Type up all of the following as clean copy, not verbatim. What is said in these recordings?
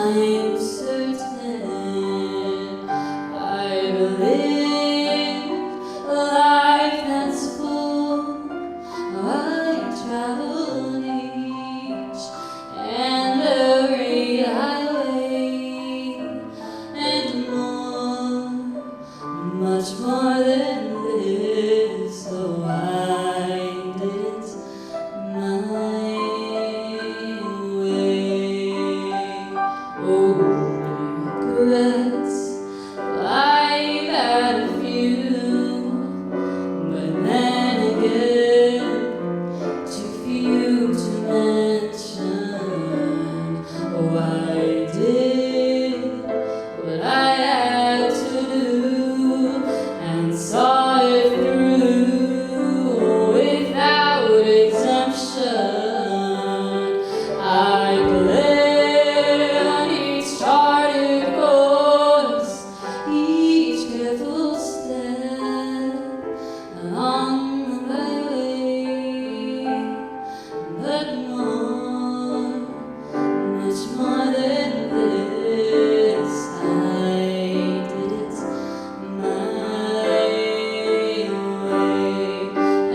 I'm certain I live a life that's full. I traveled each and every highway and more, much more than this. So I did it my way. Oh, regrets, I've had a few, but then again, too few to mention. Oh, I did what I had to do and saw it through without exemption. I planned each charted course, each careful step along my way, but more, much more than this, I did it my way.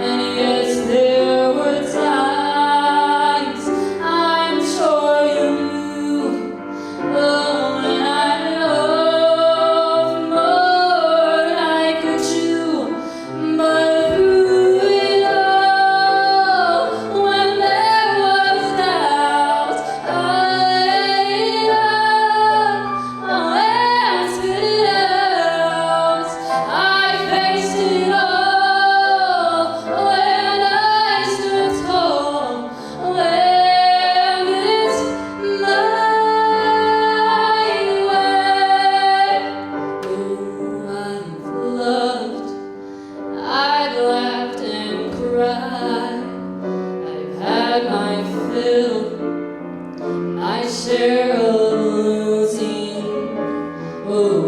And yes, there were times I'm sure you knew, oh, when I loved more than I could chew. But through it all, when there was doubt, I let it out, and spit it out. I faced it all when I stood tall, when it's my way. Oh, I've loved, I've laughed and cried, I've had my fill, my share of losing. Oh,